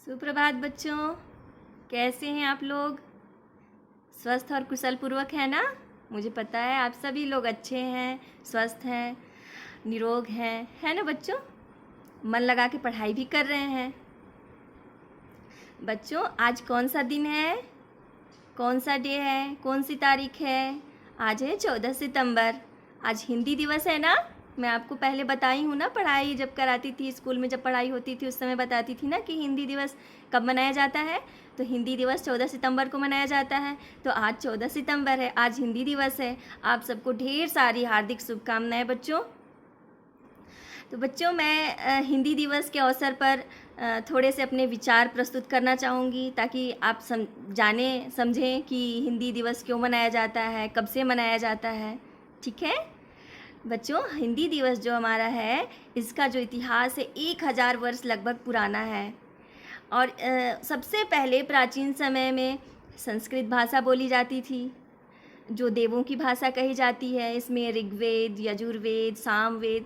सुप्रभात बच्चों, कैसे हैं आप लोग? स्वस्थ और कुशल पूर्वक है ना? मुझे पता है आप सभी लोग अच्छे हैं, स्वस्थ हैं, निरोग हैं, है ना बच्चों? मन लगा के पढ़ाई भी कर रहे हैं। बच्चों, आज कौन सा दिन है? कौन सा डे है? कौन सी तारीख है? आज है 14 सितंबर। आज हिंदी दिवस है ना? मैं आपको पहले बताई हूँ ना, पढ़ाई जब कराती थी स्कूल में, जब पढ़ाई होती थी उस समय बताती थी ना कि हिंदी दिवस कब मनाया जाता है। तो हिंदी दिवस 14 सितंबर को मनाया जाता है। तो आज 14 सितंबर है, आज हिंदी दिवस है। आप सबको ढेर सारी हार्दिक शुभकामनाएं बच्चों। तो बच्चों, मैं हिंदी दिवस के अवसर पर थोड़े से अपने विचार प्रस्तुत करना चाहूँगी, ताकि आप जानें समझें कि हिंदी दिवस क्यों मनाया जाता है, कब से मनाया जाता है। ठीक है बच्चों, हिंदी दिवस जो हमारा है, इसका जो इतिहास है 1000 वर्ष लगभग पुराना है। और सबसे पहले प्राचीन समय में संस्कृत भाषा बोली जाती थी, जो देवों की भाषा कही जाती है। इसमें ऋग्वेद, यजुर्वेद, सामवेद,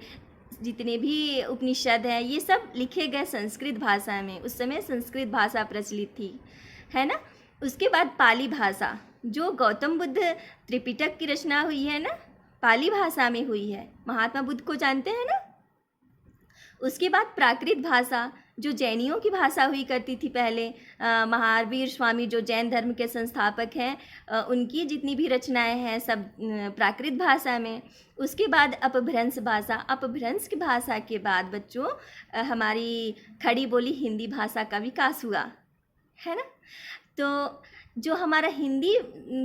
जितने भी उपनिषद हैं, ये सब लिखे गए संस्कृत भाषा में। उस समय संस्कृत भाषा प्रचलित थी, है ना। उसके बाद पाली भाषा, जो गौतम बुद्ध त्रिपिटक की रचना हुई है ना, पाली भाषा में हुई है। महात्मा बुद्ध को जानते हैं ना। उसके बाद प्राकृत भाषा, जो जैनियों की भाषा हुई करती थी पहले। महावीर स्वामी जो जैन धर्म के संस्थापक हैं, उनकी जितनी भी रचनाएं हैं सब प्राकृत भाषा में। उसके बाद अपभ्रंश भाषा, अपभ्रंश की भाषा के बाद बच्चों हमारी खड़ी बोली हिंदी भाषा का विकास हुआ, है ना। तो जो हमारा हिंदी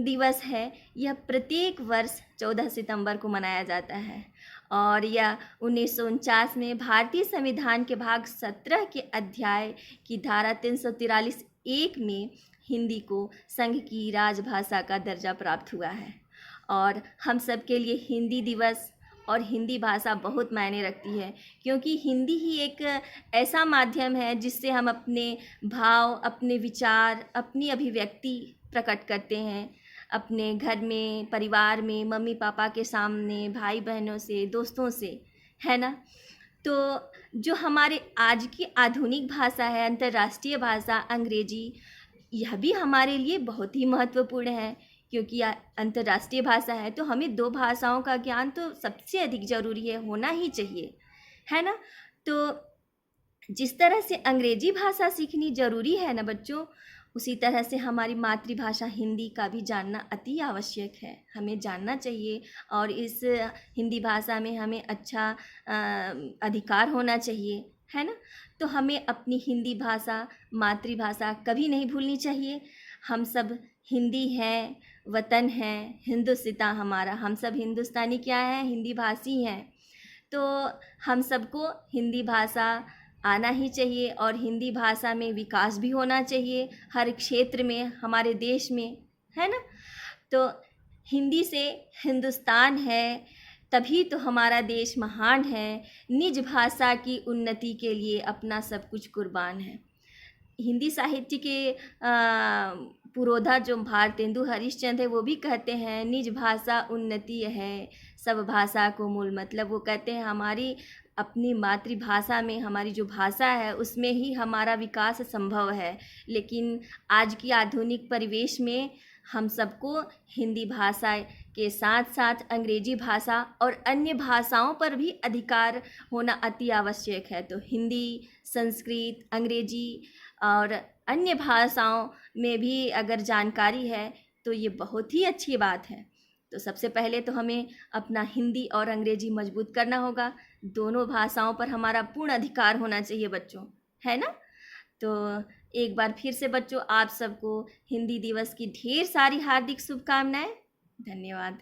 दिवस है, यह प्रत्येक वर्ष 14 सितंबर को मनाया जाता है। और यह 1949 में भारतीय संविधान के भाग 17 के अध्याय की धारा 343(1) में हिंदी को संघ की राजभाषा का दर्जा प्राप्त हुआ है। और हम सब के लिए हिंदी दिवस और हिंदी भाषा बहुत मायने रखती है, क्योंकि हिंदी ही एक ऐसा माध्यम है जिससे हम अपने भाव, अपने विचार, अपनी अभिव्यक्ति प्रकट करते हैं। अपने घर में, परिवार में, मम्मी पापा के सामने, भाई बहनों से, दोस्तों से, है ना। तो जो हमारे आज की आधुनिक भाषा है, अंतर्राष्ट्रीय भाषा अंग्रेजी, यह भी हमारे लिए बहुत ही महत्वपूर्ण है, क्योंकि अंतर्राष्ट्रीय भाषा है। तो हमें 2 भाषाओं का ज्ञान तो सबसे अधिक ज़रूरी है, होना ही चाहिए, है ना। तो जिस तरह से अंग्रेजी भाषा सीखनी ज़रूरी है ना बच्चों, उसी तरह से हमारी मातृभाषा हिंदी का भी जानना अति आवश्यक है। हमें जानना चाहिए, और इस हिंदी भाषा में हमें अच्छा अधिकार होना चाहिए, है ना। तो हमें अपनी हिंदी भाषा, मातृभाषा कभी नहीं भूलनी चाहिए। हम सब हिंदी हैं, वतन है, हिंदुस्तान हमारा, हम सब हिंदुस्तानी क्या हैं, हिंदी भाषी हैं। तो हम सबको हिंदी भाषा आना ही चाहिए, और हिंदी भाषा में विकास भी होना चाहिए हर क्षेत्र में, हमारे देश में, है ना। तो हिंदी से हिंदुस्तान है, तभी तो हमारा देश महान है। निज भाषा की उन्नति के लिए अपना सब कुछ कुर्बान है। हिंदी साहित्य के पुरोधा जो भारतेंदु हरिश्चंद्र है, वो भी कहते हैं निज भाषा उन्नति है, सब भाषा को मूल। मतलब वो कहते हैं हमारी अपनी मातृभाषा में, हमारी जो भाषा है उसमें ही हमारा विकास संभव है। लेकिन आज की आधुनिक परिवेश में हम सबको हिंदी भाषा के साथ साथ अंग्रेजी भाषा और अन्य भाषाओं पर भी अधिकार होना अति आवश्यक है। तो हिंदी, संस्कृत, अंग्रेजी और अन्य भाषाओं में भी अगर जानकारी है तो ये बहुत ही अच्छी बात है। तो सबसे पहले तो हमें अपना हिंदी और अंग्रेजी मजबूत करना होगा। दोनों भाषाओं पर हमारा पूर्ण अधिकार होना चाहिए बच्चों, है ना। तो एक बार फिर से बच्चों, आप सबको हिंदी दिवस की ढेर सारी हार्दिक शुभकामनाएं। धन्यवाद।